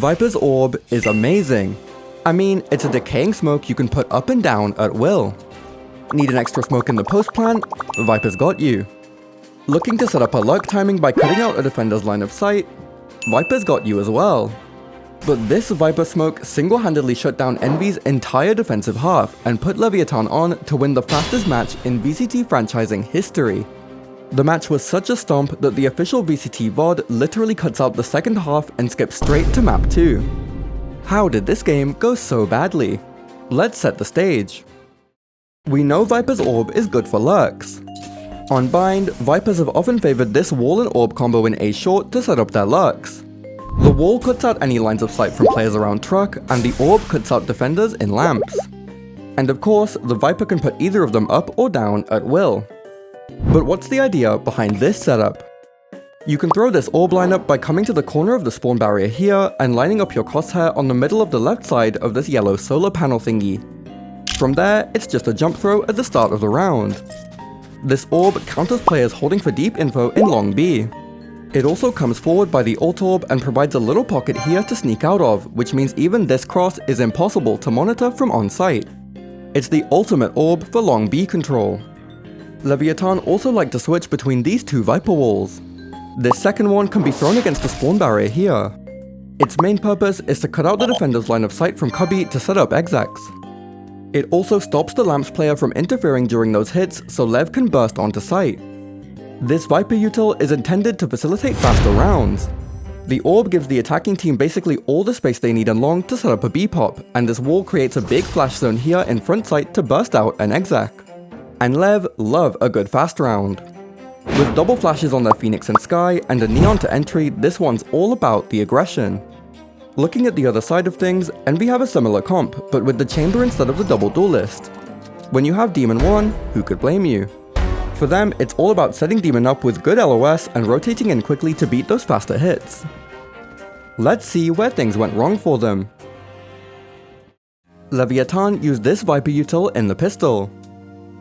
Viper's Orb is amazing. I mean, it's a decaying smoke you can put up and down at will. Need an extra smoke in the post plant? Viper's got you. Looking to set up a lurk timing by cutting out a defender's line of sight? Viper's got you as well. But this Viper smoke single-handedly shut down Envy's entire defensive half and put Leviathan on to win the fastest match in VCT franchising history. The match was such a stomp that the official VCT VOD literally cuts out the second half and skips straight to map 2. How did this game go so badly? Let's set the stage. We know Viper's Orb is good for lurks. On Bind, Vipers have often favoured this wall and orb combo in A short to set up their lurks. The wall cuts out any lines of sight from players around truck, and the orb cuts out defenders in lamps. And of course, the Viper can put either of them up or down at will. But what's the idea behind this setup? You can throw this orb lineup by coming to the corner of the spawn barrier here and lining up your crosshair on the middle of the left side of this yellow solar panel thingy. From there, it's just a jump throw at the start of the round. This orb counters players holding for deep info in long B. It also comes forward by the alt orb and provides a little pocket here to sneak out of, which means even this cross is impossible to monitor from on site. It's the ultimate orb for long B control. Leviathan also like to switch between these two Viper walls. This second one can be thrown against the spawn barrier here. Its main purpose is to cut out the defender's line of sight from cubby to set up execs. It also stops the lamps player from interfering during those hits so LEV can burst onto site. This Viper util is intended to facilitate faster rounds. The orb gives the attacking team basically all the space they need in long to set up a B-pop, and this wall creates a big flash zone here in front sight to burst out an exec. And LEV love a good fast round. With double flashes on their Phoenix and Sky and a neon to entry, this one's all about the aggression. Looking at the other side of things, Envy have a similar comp, but with the chamber instead of the double duelist. When you have Demon 1, who could blame you? For them, it's all about setting Demon up with good LOS and rotating in quickly to beat those faster hits. Let's see where things went wrong for them. Leviathan used this Viper util in the pistol.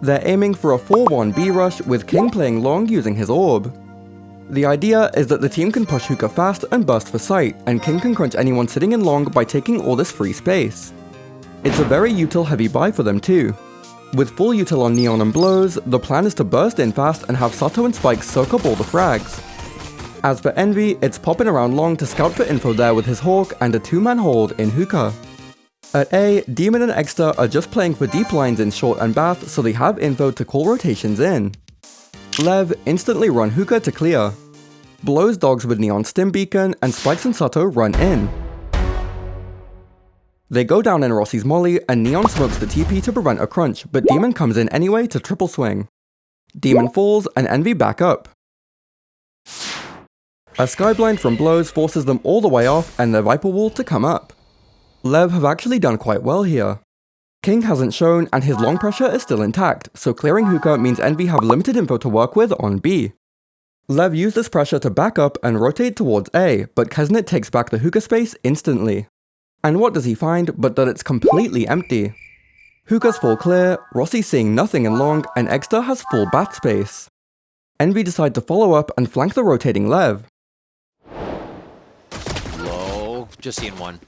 They're aiming for a 4-1 B rush with King playing long using his orb. The idea is that the team can push hookah fast and burst for sight, and King can crunch anyone sitting in long by taking all this free space. It's a very util heavy buy for them too. With full util on neon and blows, the plan is to burst in fast and have Sato and Spike soak up all the frags. As for Envy, it's popping around long to scout for info there with his Hawk and a 2-man hold in hookah. At A, Demon and Exter are just playing for deep lines in short and bath so they have info to call rotations in. LEV instantly run hookah to clear. Blows dogs with neon stim beacon, and Spikes and Sato run in. They go down in Rossi's molly, and Neon smokes the TP to prevent a crunch, but Demon comes in anyway to triple swing. Demon falls, and Envy back up. A Skyblind from blows forces them all the way off and their Viper wall to come up. LEV have actually done quite well here. King hasn't shown, and his long pressure is still intact, so clearing hookah means Envy have limited info to work with on B. LEV use this pressure to back up and rotate towards A, but Kesnet takes back the hookah space instantly. And what does he find but that it's completely empty? Hookah's full clear, Rossi seeing nothing in long, and Exter has full bat space. Envy decide to follow up and flank the rotating LEV. Low, just seeing one.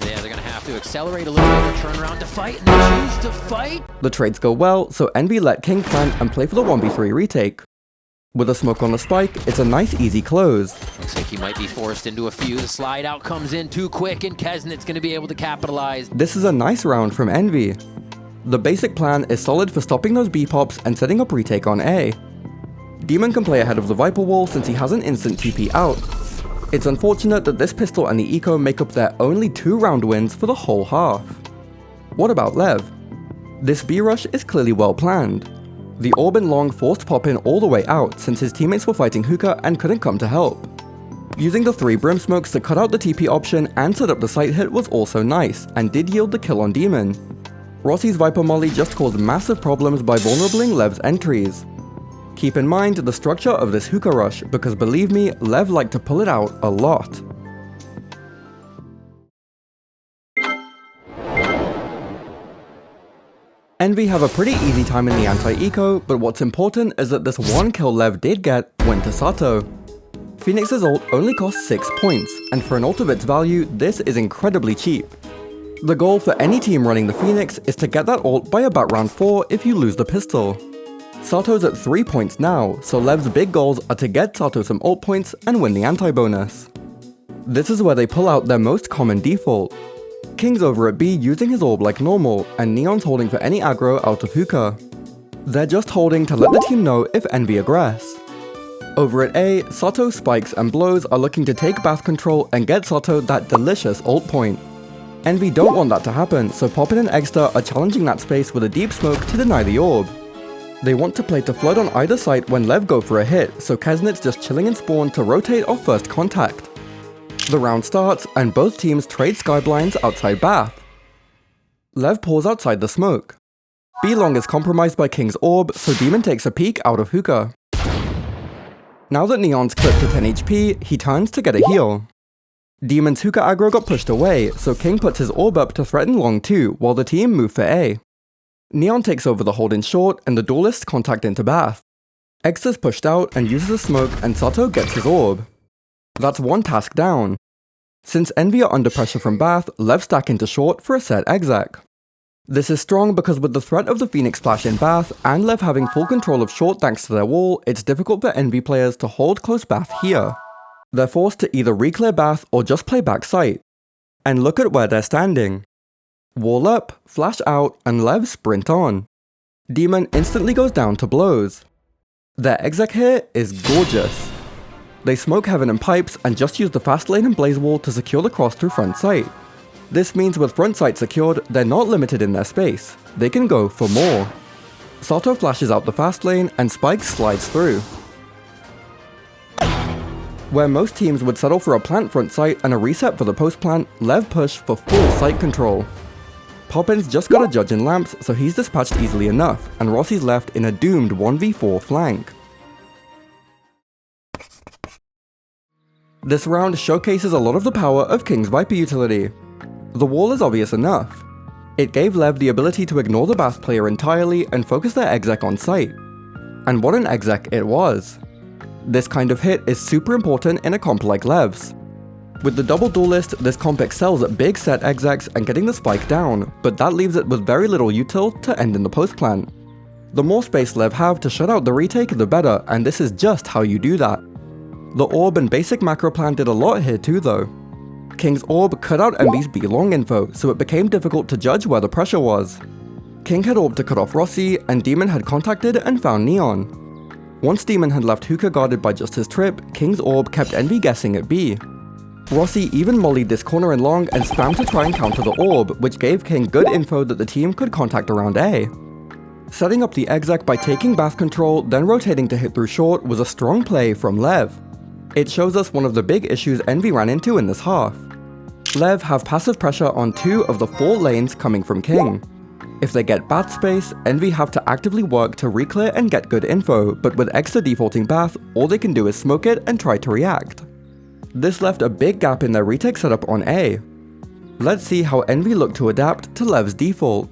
Yeah, they're gonna have to accelerate a little bit, turn around to fight, and they choose to fight. The trades go well, so Envy let King plant and play for the 1v3 retake. With a smoke on the Spike, it's a nice easy close. Looks like he might be forced into a few. The slide out comes in too quick, and Kesnet's gonna be able to capitalize. This is a nice round from Envy. The basic plan is solid for stopping those B-pops and setting up retake on A. Demon can play ahead of the Viper wall since he has an instant TP out. It's unfortunate that this pistol and the eco make up their only 2 round wins for the whole half. What about LEV? This B-rush is clearly well planned. The orb and long forced pop in all the way out since his teammates were fighting hookah and couldn't come to help. Using the 3 brim smokes to cut out the TP option and set up the sight hit was also nice, and did yield the kill on Demon. Rossi's Viper molly just caused massive problems by vulnerabling LEV's entries. Keep in mind the structure of this hookah rush, because believe me, LEV like to pull it out a lot. Envy have a pretty easy time in the anti-eco, but what's important is that this one kill LEV did get went to Sato. Phoenix's ult only costs 6 points, and for an ult of its value, this is incredibly cheap. The goal for any team running the Phoenix is to get that ult by about round 4 if you lose the pistol. Sato's at 3 points now, so LEV's big goals are to get Sato some ult points and win the anti-bonus. This is where they pull out their most common default. King's over at B using his orb like normal, and Neon's holding for any aggro out of hookah. They're just holding to let the team know if Envy aggress. Over at A, Sato, Spikes, and Blows are looking to take bath control and get Sato that delicious ult point. Envy don't want that to happen, so Poppin and Eggstar are challenging that space with a deep smoke to deny the orb. They want to play to flood on either side when LEV go for a hit, so Kesnit's just chilling in spawn to rotate off first contact. The round starts, and both teams trade skyblinds outside bath. LEV pulls outside the smoke. B-Long is compromised by King's orb, so Demon takes a peek out of hookah. Now that Neon's clipped to 10 HP, he turns to get a heal. Demon's hookah aggro got pushed away, so King puts his orb up to threaten Long too, while the team move for A. Neon takes over the hold in short, and the duelists contact into bath. X is pushed out and uses a smoke, and Sato gets his orb. That's one task down. Since Envy are under pressure from bath, LEV stack into short for a set exec. This is strong because with the threat of the Phoenix Splash in bath, and LEV having full control of short thanks to their wall, it's difficult for Envy players to hold close bath here. They're forced to either re-clear bath or just play back site. And look at where they're standing. Wall up, flash out, and LEV sprint on. Demon instantly goes down to Blows. Their exec here is gorgeous. They smoke Heaven and Pipes and just use the fast lane and Blaze Wall to secure the cross through front sight. This means with front sight secured, they're not limited in their space. They can go for more. Sato flashes out the fast lane and Spikes slides through. Where most teams would settle for a plant front sight and a reset for the post plant, LEV push for full sight control. Poppin's just got a judge in lamps, so he's dispatched easily enough, and Rossi's left in a doomed 1v4 flank. This round showcases a lot of the power of King's Viper utility. The wall is obvious enough. It gave LEV the ability to ignore the bath player entirely and focus their exec on sight. And what an exec it was. This kind of hit is super important in a comp like LEV's. With the double duelist, this comp excels at big set execs and getting the spike down, but that leaves it with very little util to end in the post plant. The more space LEV have to shut out the retake, the better, and this is just how you do that. The orb and basic macro plan did a lot here too though. King's orb cut out Envy's B-Long info, so it became difficult to judge where the pressure was. King had orb to cut off Rossi, and Demon had contacted and found Neon. Once Demon had left hookah guarded by just his trip, King's orb kept Envy guessing at B. Rossi even mollied this corner in long and spammed to try and counter the orb, which gave King good info that the team could contact around A. Setting up the exec by taking bath control, then rotating to hit through short was a strong play from LEV. It shows us one of the big issues Envy ran into in this half. LEV have passive pressure on 2 of the 4 lanes coming from King. If they get bath space, Envy have to actively work to re-clear and get good info, but with Extra defaulting bath, all they can do is smoke it and try to react. This left a big gap in their retake setup on A. Let's see how Envy look to adapt to LEV's default.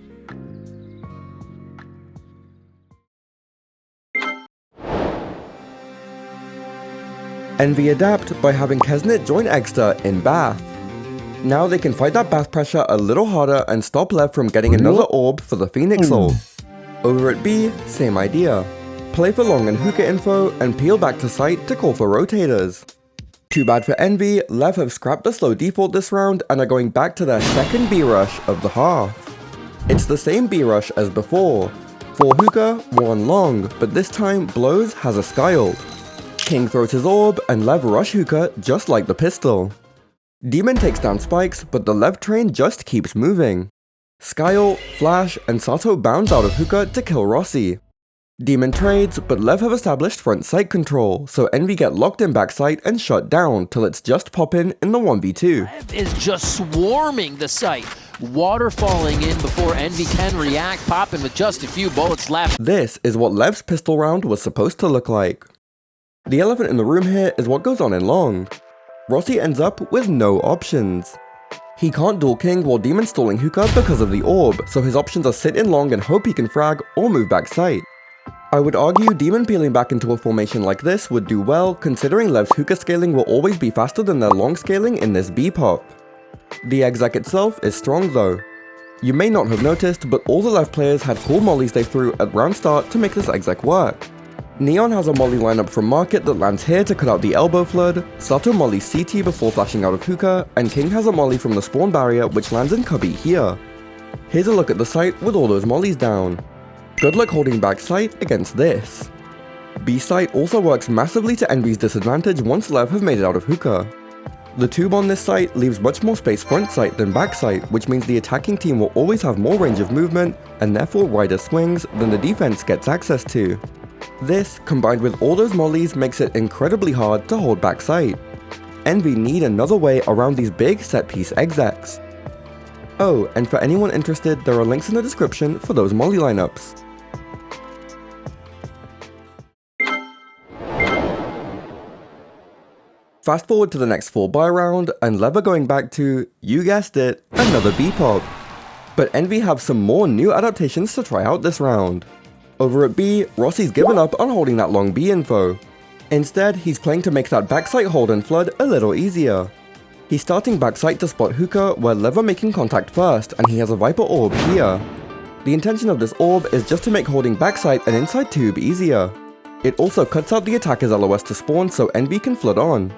Envy adapt by having Kesnit join Eggstar in bath. Now they can fight that bath pressure a little harder and stop LEV from getting another orb for the Phoenix ult. Over at B, same idea. Play for long and hookah info and peel back to site to call for rotators. Too bad for Envy, LEV have scrapped the slow default this round and are going back to their second B rush of the half. It's the same B rush as before. 4 hookah, 1 long, but this time Blows has a sky ult. King throws his orb and LEV rush hookah just like the pistol. Demon takes down Spikes, but the LEV train just keeps moving. Sky ult, flash, and Sato bounds out of hookah to kill Rossi. Demon trades, but LEV have established front sight control, so Envy get locked in backside and shut down till it's just Poppin in the 1v2. LEV is just swarming the site. Water falling in before Envy can react, Poppin with just a few bullets left. This is what LEV's pistol round was supposed to look like. The elephant in the room here is what goes on in long. Rossi ends up with no options. He can't duel King while Demon's stalling hookah because of the orb, so his options are sit in long and hope he can frag or move back sight. I would argue Demon peeling back into a formation like this would do well, considering LEV's hookah scaling will always be faster than their long scaling in this B pop. The exec itself is strong though. You may not have noticed, but all the LEV players had cool mollies they threw at round start to make this exec work. Neon has a molly lineup from Market that lands here to cut out the elbow flood, Sato mollies CT before flashing out of hookah, and King has a molly from the spawn barrier which lands in cubby here. Here's a look at the site with all those mollies down. Good luck holding back site against this. B site also works massively to Envy's disadvantage once LEV have made it out of hookah. The tube on this site leaves much more space front site than back site, which means the attacking team will always have more range of movement and therefore wider swings than the defense gets access to. This, combined with all those mollies, makes it incredibly hard to hold back site. Envy need another way around these big set piece execs. Oh, and for anyone interested, there are links in the description for those molly lineups. Fast forward to the next 4 buy round, and LEV are going back to, you guessed it, another B pop. But Envy have some more new adaptations to try out this round. Over at B, Rossi's given up on holding that long B info. Instead, he's playing to make that backside hold and flood a little easier. He's starting backside to spot hookah where LEV are making contact first, and he has a Viper Orb here. The intention of this orb is just to make holding backside and inside tube easier. It also cuts out the attacker's LOS to spawn so Envy can flood on.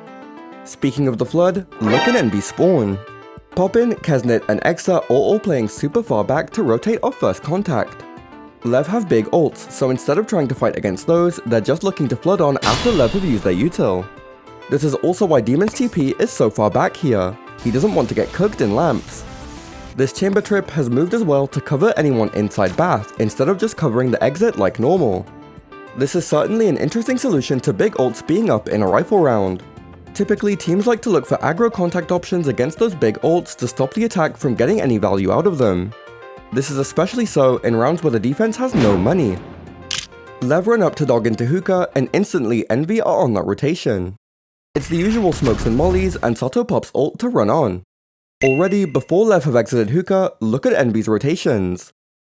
Speaking of the flood, look at Envy spawn. Poppin, Kesnit, and Exa are all playing super far back to rotate off first contact. LEV have big ults, so instead of trying to fight against those, they're just looking to flood on after LEV have used their util. This is also why Demon's TP is so far back here. He doesn't want to get cooked in lamps. This chamber trip has moved as well to cover anyone inside bath, instead of just covering the exit like normal. This is certainly an interesting solution to big ults being up in a rifle round. Typically, teams like to look for aggro contact options against those big ults to stop the attack from getting any value out of them. This is especially so in rounds where the defense has no money. LEV run up to dog into hookah, and instantly Envy are on that rotation. It's the usual smokes and mollies, and Sato pops ult to run on. Already, before LEV have exited hookah, look at Envy's rotations.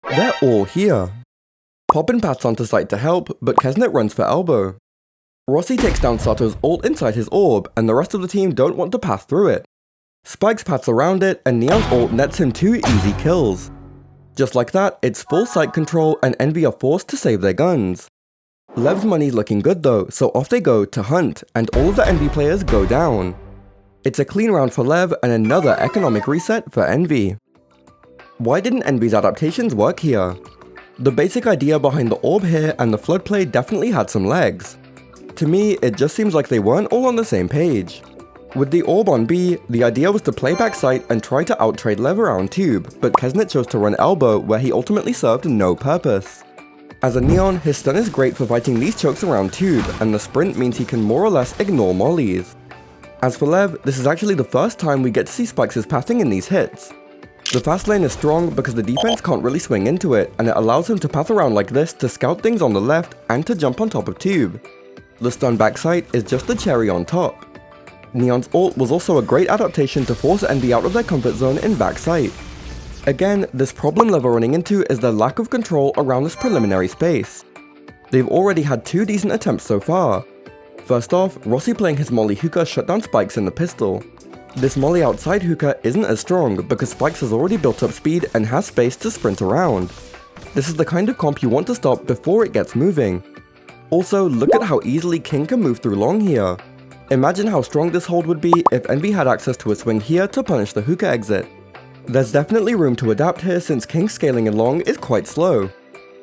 They're all here. Poppin pats onto site to help, but Kesnit runs for elbow. Rossi takes down Sato's ult inside his orb, and the rest of the team don't want to pass through it. Spikes pats around it, and Neon's ult nets him 2 easy kills. Just like that, it's full site control, and Envy are forced to save their guns. LEV's money's looking good though, so off they go to hunt, and all of the Envy players go down. It's a clean round for LEV, and another economic reset for Envy. Why didn't Envy's adaptations work here? The basic idea behind the orb here and the flood play definitely had some legs. To me, it just seems like they weren't all on the same page. With the orb on B, the idea was to play back site and try to outtrade LEV around tube, but Kesnit chose to run elbow where he ultimately served no purpose. As a Neon, his stun is great for fighting these chokes around tube, and the sprint means he can more or less ignore mollies. As for LEV, this is actually the first time we get to see Spikes' pathing in these hits. The fast lane is strong because the defense can't really swing into it, and it allows him to path around like this to scout things on the left and to jump on top of tube. The stun backside is just the cherry on top. Neon's ult was also a great adaptation to force Envy out of their comfort zone in backside. Again, this problem LEV are running into is their lack of control around this preliminary space. They've already had 2 decent attempts so far. First off, Rossi playing his molly hookah shut down Spikes in the pistol. This molly outside hookah isn't as strong because Spikes has already built up speed and has space to sprint around. This is the kind of comp you want to stop before it gets moving. Also, look at how easily King can move through long here. Imagine how strong this hold would be if Envy had access to a swing here to punish the hookah exit. There's definitely room to adapt here since King's scaling in long is quite slow.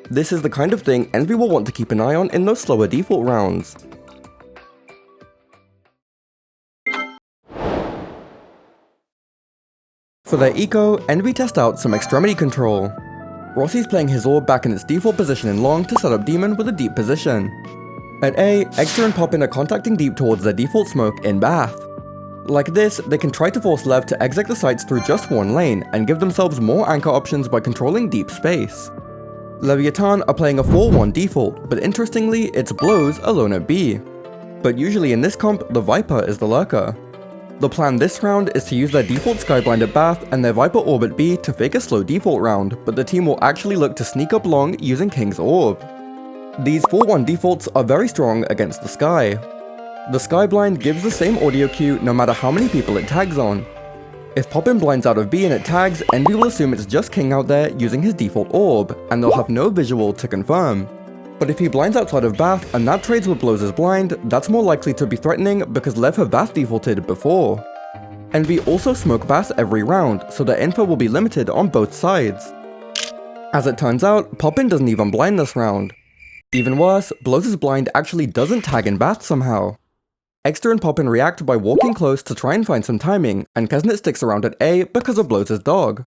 This is the kind of thing Envy will want to keep an eye on in those slower default rounds. For their eco, Envy test out some extremity control. Rossi's playing his orb back in its default position in long to set up Demon with a deep position. At A, Extra and Poppin are contacting deep towards their default smoke in Bath. Like this, they can try to force LEV to exec the sites through just one lane and give themselves more anchor options by controlling deep space. Leviathan are playing a 4-1 default, but interestingly, it's Blows alone at B. But usually in this comp, the Viper is the lurker. The plan this round is to use their default Skyblind at Bath and their Viper Orb at B to fake a slow default round, but the team will actually look to sneak up long using King's Orb. These 4-1 defaults are very strong against the Sky. The Sky blind gives the same audio cue no matter how many people it tags on. If Poppin blinds out of B and it tags, Envy will assume it's just King out there using his default orb, and they'll have no visual to confirm. But if he blinds outside of Bath and that trades with Blows' blind, that's more likely to be threatening because LEV have Bath defaulted before. Envy also smoke Bath every round, so their info will be limited on both sides. As it turns out, Poppin doesn't even blind this round. Even worse, Blows' blind actually doesn't tag in Bath somehow. Extra and Poppin react by walking close to try and find some timing, and Kesnet sticks around at A because of Blows' dog.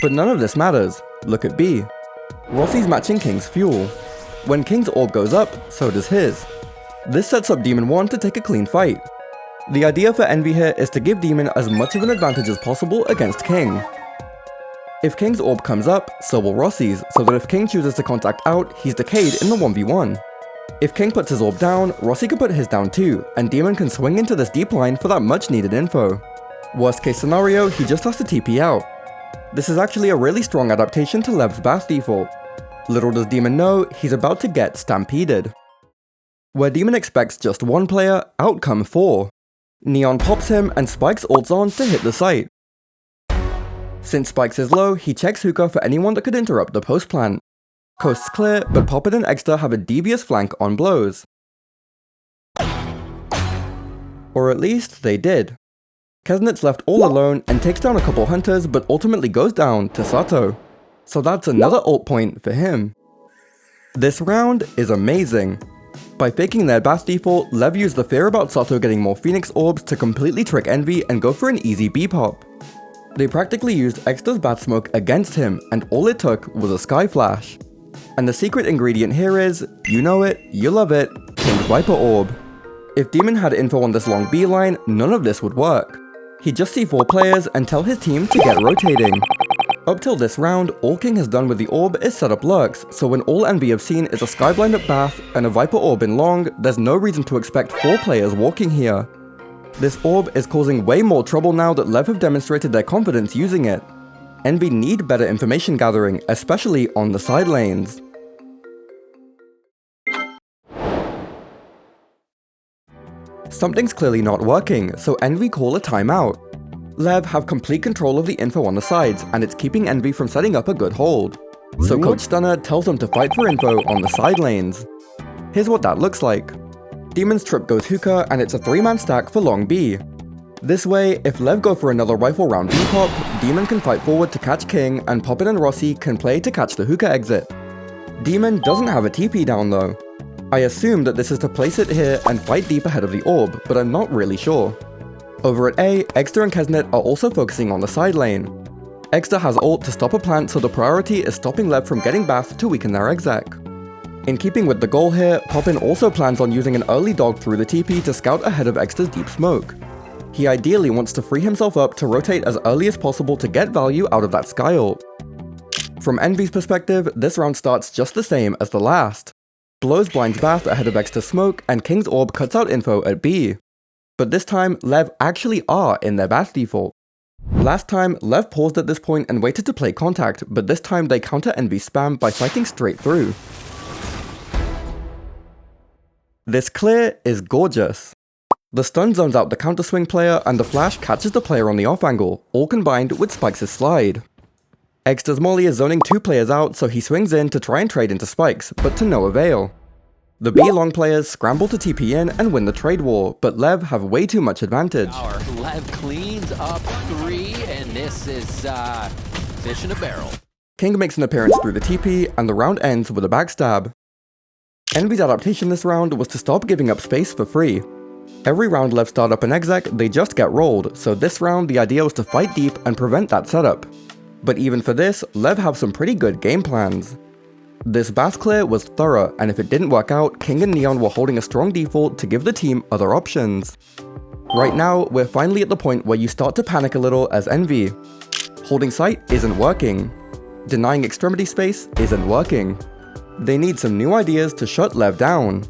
But none of this matters. Look at B. Rossi's matching King's fuel. When King's orb goes up, so does his. This sets up Demon 1 to take a clean fight. The idea for Envy here is to give Demon as much of an advantage as possible against King. If King's orb comes up, so will Rossi's, so that if King chooses to contact out, he's decayed in the 1v1. If King puts his orb down, Rossi can put his down too, and Demon can swing into this deep line for that much needed info. Worst case scenario, he just has to TP out. This is actually a really strong adaptation to LEV's Bath default. Little does Demon know, he's about to get stampeded. Where Demon expects just one player, out come 4. Neon pops him and Spikes ults on to hit the site. Since Spikes is low, he checks hookah for anyone that could interrupt the post plant. Coast's clear, but Poppin and Exter have a devious flank on Blows. Or at least, they did. Kesnet's left all alone and takes down a couple hunters but ultimately goes down to Sato. So that's another ult point for him. This round is amazing. By faking their Bath default, LEV used the fear about Sato getting more Phoenix orbs to completely trick Envy and go for an easy B pop. They practically used Exter's Bath smoke against him, and all it took was a Sky Flash. And the secret ingredient here is, you know it, you love it, King's Viper Orb. If Demon had info on this long B line, none of this would work. He'd just see 4 players and tell his team to get rotating. Up till this round, all King has done with the orb is set up lurks, so when all Envy have seen is a Skyblind at Bath and a Viper Orb in long, there's no reason to expect 4 players walking here. This orb is causing way more trouble now that LEV have demonstrated their confidence using it. Envy need better information gathering, especially on the side lanes. Something's clearly not working, so Envy call a timeout. LEV have complete control of the info on the sides, and it's keeping Envy from setting up a good hold. So Coach Stunner tells them to fight for info on the side lanes. Here's what that looks like. Demon's trip goes hookah, and it's a 3-man stack for long B. This way, if LEV go for another rifle round B pop, Demon can fight forward to catch King, and Poppin and Rossi can play to catch the hookah exit. Demon doesn't have a TP down though. I assume that this is to place it here and fight deep ahead of the orb, but I'm not really sure. Over at A, Exter and Kesnet are also focusing on the side lane. Exter has ult to stop a plant, so the priority is stopping LEV from getting Bath to weaken their exec. In keeping with the goal here, Poppin also plans on using an early dog through the TP to scout ahead of Exter's deep smoke. He ideally wants to free himself up to rotate as early as possible to get value out of that Sky ult. From Envy's perspective, this round starts just the same as the last. Blows blinds Bath ahead of Exter's smoke, and King's orb cuts out info at B. But this time, LEV actually are in their Bath default. Last time, LEV paused at this point and waited to play contact, but this time they counter Envy's spam by fighting straight through. This clear is gorgeous. The stun zones out the counter swing player and the flash catches the player on the off angle, all combined with Spikes' slide. Exter's molly is zoning 2 players out, so he swings in to try and trade into Spikes, but to no avail. The B long players scramble to TP in and win the trade war, but LEV have way too much advantage. LEV cleans up 3, and this is fish in a barrel. King makes an appearance through the TP, and the round ends with a backstab. Envy's adaptation this round was to stop giving up space for free. Every round LEV start up an exec, they just get rolled, so this round the idea was to fight deep and prevent that setup. But even for this, LEV have some pretty good game plans. This Bath clear was thorough, and if it didn't work out, King and Neon were holding a strong default to give the team other options. Right now, we're finally at the point where you start to panic a little as Envy. Holding sight isn't working. Denying extremity space isn't working. They need some new ideas to shut LEV down.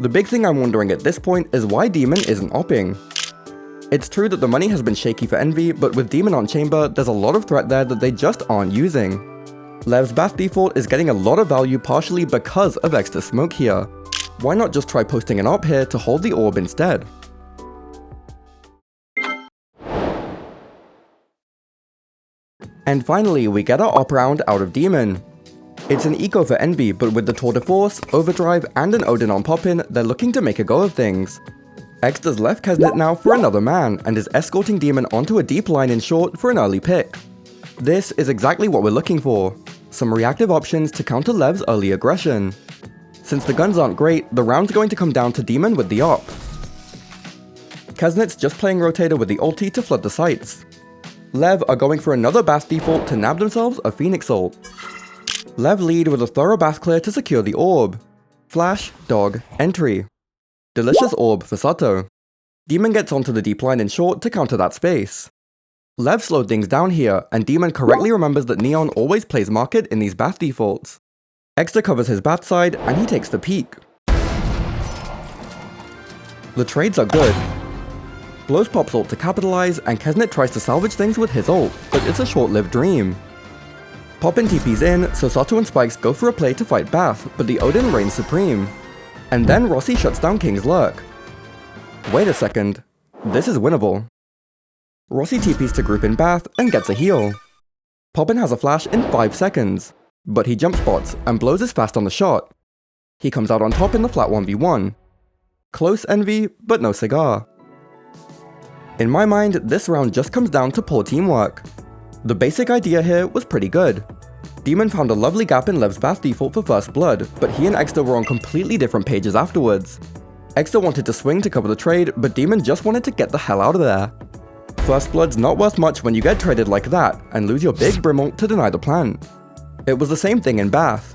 The big thing I'm wondering at this point is why Demon isn't opping. It's true that the money has been shaky for Envy, but with Demon on chamber, there's a lot of threat there that they just aren't using. LEV's Bath default is getting a lot of value partially because of extra smoke here. Why not just try posting an op here to hold the orb instead? And finally, we get our op round out of Demon. It's an eco for Envy, but with the Tour de Force, Overdrive, and an Odin on Poppin, they're looking to make a go of things. Extra's left Kesnet now for another man, and is escorting Demon onto a deep line in short for an early pick. This is exactly what we're looking for. Some reactive options to counter LEV's early aggression. Since the guns aren't great, the round's going to come down to Demon with the op. Kesnet's just playing Rotator with the ulti to flood the sights. LEV are going for another Bath default to nab themselves a Phoenix ult. LEV lead with a thorough Bath clear to secure the orb. Flash, dog, entry. Delicious orb for Sato. Demon gets onto the deep line in short to counter that space. LEV slowed things down here, and Demon correctly remembers that Neon always plays market in these Bath defaults. Extra covers his Bath side, and he takes the peek. The trades are good. Blows Pop's ult to capitalize, and Kesnet tries to salvage things with his ult, but it's a short-lived dream. Poppin TP's in, so Sato and Spikes go for a play to fight Bath, but the Odin reigns supreme. And then Rossi shuts down King's Lurk. Wait a second, this is winnable. Rossi TP's to group in Bath and gets a heal. Poppin has a flash in 5 seconds, but he jump spots and blows is fast on the shot. He comes out on top in the flat 1v1. Close Envy, but no cigar. In my mind, this round just comes down to poor teamwork. The basic idea here was pretty good. Demon found a lovely gap in LEV's Bath default for first blood, but he and Extra were on completely different pages afterwards. Extra wanted to swing to cover the trade, but Demon just wanted to get the hell out of there. First blood's not worth much when you get traded like that, and lose your big Brim ult to deny the plant. It was the same thing in Bath.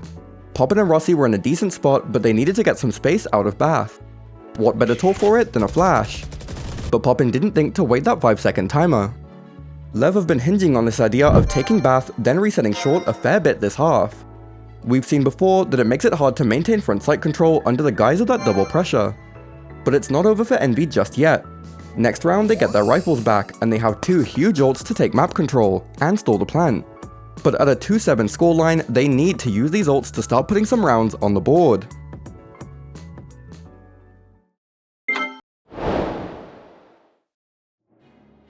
Poppin and Rossi were in a decent spot, but they needed to get some space out of Bath. What better tool for it than a flash? But Poppin didn't think to wait that 5-second timer. LEV have been hinging on this idea of taking Bath, then resetting short a fair bit this half. We've seen before that it makes it hard to maintain front sight control under the guise of that double pressure. But it's not over for Envy just yet. Next round they get their rifles back, and they have 2 huge ults to take map control, and stall the plant. But at a 2-7 scoreline, they need to use these ults to start putting some rounds on the board.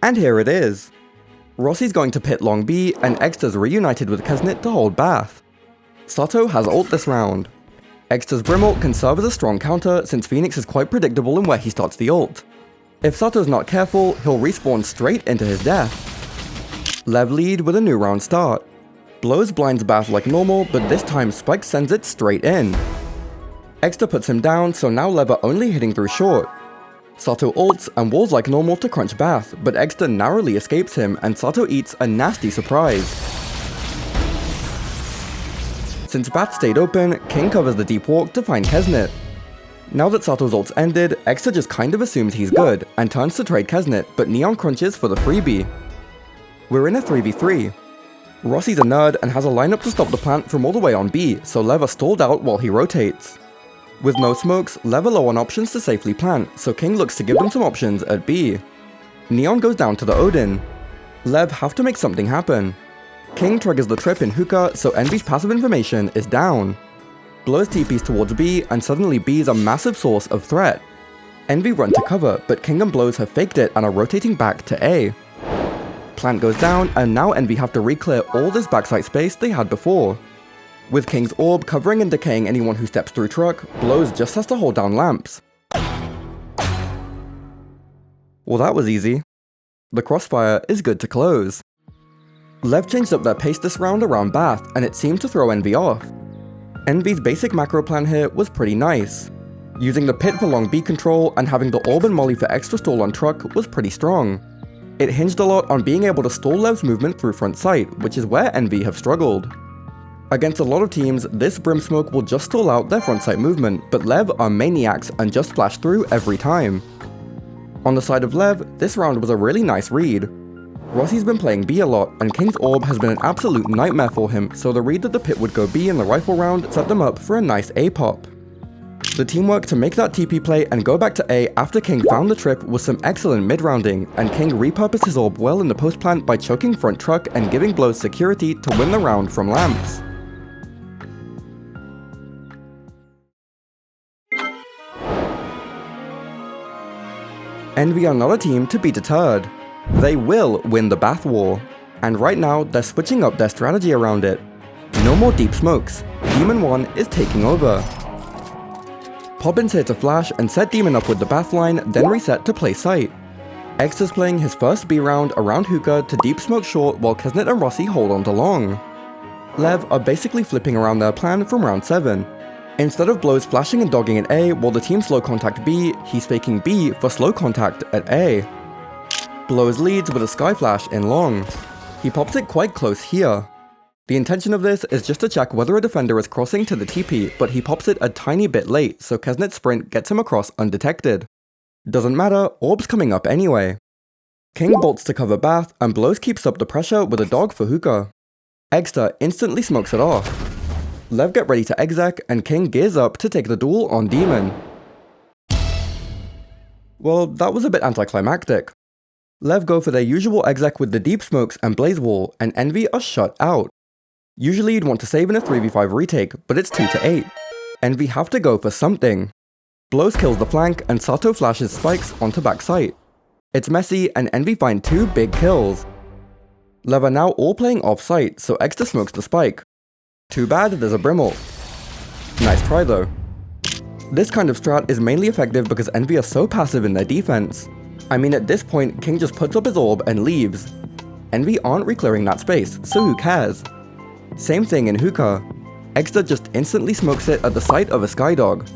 And here it is. Rossi's going to pit long B, and Extra's reunited with Kesnet to hold Bath. Sato has ult this round. Extra's Brim ult can serve as a strong counter since Phoenix is quite predictable in where he starts the ult. If Sato's not careful, he'll respawn straight into his death. LEV lead with a new round start. Blows blinds Bath like normal, but this time Spike sends it straight in. Extra puts him down, so now LEV are only hitting through short. Sato ults and walls like normal to crunch Bath, but Extra narrowly escapes him and Sato eats a nasty surprise. Since Bath stayed open, King covers the deep walk to find Kesnet. Now that Sato's ult's ended, Extra just kind of assumes he's good and turns to trade Kesnet, but Neon crunches for the freebie. We're in a 3v3. Rossi's a nerd and has a lineup to stop the plant from all the way on B, so LEV are stalled out while he rotates. With no smokes, LEV are low on options to safely plant, so King looks to give them some options at B. Neon goes down to the Odin. LEV have to make something happen. King triggers the trip in Hookah, so Envy's passive information is down. Blows TPs towards B, and suddenly B is a massive source of threat. Envy run to cover, but King and Blows have faked it and are rotating back to A. Plant goes down, and now Envy have to re-clear all this backside space they had before. With King's Orb covering and decaying anyone who steps through truck, Blows just has to hold down lamps. Well, that was easy. The crossfire is good to close. LEV changed up their pace this round around Bath, and it seemed to throw Envy off. Envy's basic macro plan here was pretty nice. Using the pit for long B control and having the Orb and Molly for extra stall on truck was pretty strong. It hinged a lot on being able to stall LEV's movement through front sight, which is where Envy have struggled. Against a lot of teams, this Brim smoke will just stall out their front sight movement, but LEV are maniacs and just flash through every time. On the side of LEV, this round was a really nice read. Rossi's been playing B a lot, and King's Orb has been an absolute nightmare for him, so the read that the pit would go B in the rifle round set them up for a nice A pop. The teamwork to make that TP play and go back to A after King found the trip was some excellent mid-rounding, and King repurposed his orb well in the post plant by choking front truck and giving Blows security to win the round from lamps. Envy are not a team to be deterred. They will win the Bath War, and right now they're switching up their strategy around it. No more deep smokes, Demon 1 is taking over. Pobbin's here to flash and set Demon up with the Bath line, then reset to play sight. Extra's playing his first B round around hookah to deep smoke short while Kesnet and Rossi hold on to long. LEV are basically flipping around their plan from round 7. Instead of Blows flashing and dogging at A while the team slow contact B, he's faking B for slow contact at A. Blows leads with a sky flash in long. He pops it quite close here. The intention of this is just to check whether a defender is crossing to the TP, but he pops it a tiny bit late, so Kesnet's sprint gets him across undetected. Doesn't matter, Orb's coming up anyway. King bolts to cover Bath, and Blows keeps up the pressure with a dog for hookah. Extra instantly smokes it off. LEV get ready to exec, and King gears up to take the duel on Demon. Well, that was a bit anticlimactic. LEV go for their usual exec with the deep smokes and blaze wall, and Envy are shut out. Usually you'd want to save in a 3v5 retake, but it's 2-8. Envy have to go for something. Blows kills the flank, and Sato flashes spikes onto backside. It's messy, and Envy find 2 big kills. LEV are now all playing off-site, so Extra smokes the spike. Too bad there's a Brimstone. Nice try though. This kind of strat is mainly effective because Envy are so passive in their defense. I mean, at this point, King just puts up his orb and leaves. Envy aren't reclearing that space, so who cares? Same thing in hookah. Extra just instantly smokes it at the sight of a Skydog.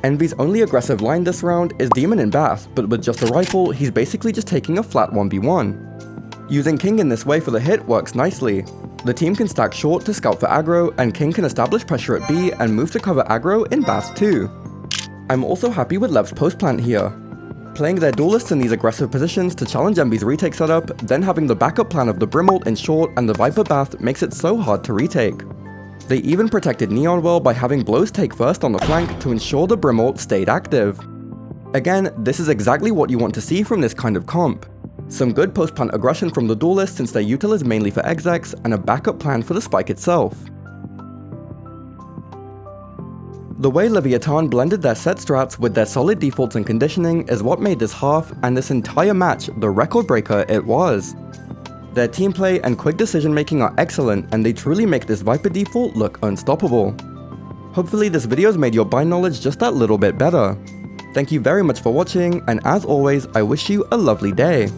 Envy's only aggressive line this round is Demon in Bath, but with just a rifle, he's basically just taking a flat 1v1. Using King in this way for the hit works nicely. The team can stack short to scout for aggro, and King can establish pressure at B and move to cover aggro in Bath too. I'm also happy with LEV's post plant here. Playing their duelists in these aggressive positions to challenge Envy's retake setup, then having the backup plan of the Brimstone in short and the Viper Bath makes it so hard to retake. They even protected Neon well by having Blows take first on the flank to ensure the Brimstone stayed active. Again, this is exactly what you want to see from this kind of comp. Some good post-plant aggression from the duelist since their util is mainly for execs, and a backup plan for the spike itself. The way Leviathan blended their set strats with their solid defaults and conditioning is what made this half and this entire match the record breaker it was. Their team play and quick decision making are excellent, and they truly make this Viper default look unstoppable. Hopefully this video's made your bind knowledge just that little bit better. Thank you very much for watching, and as always, I wish you a lovely day.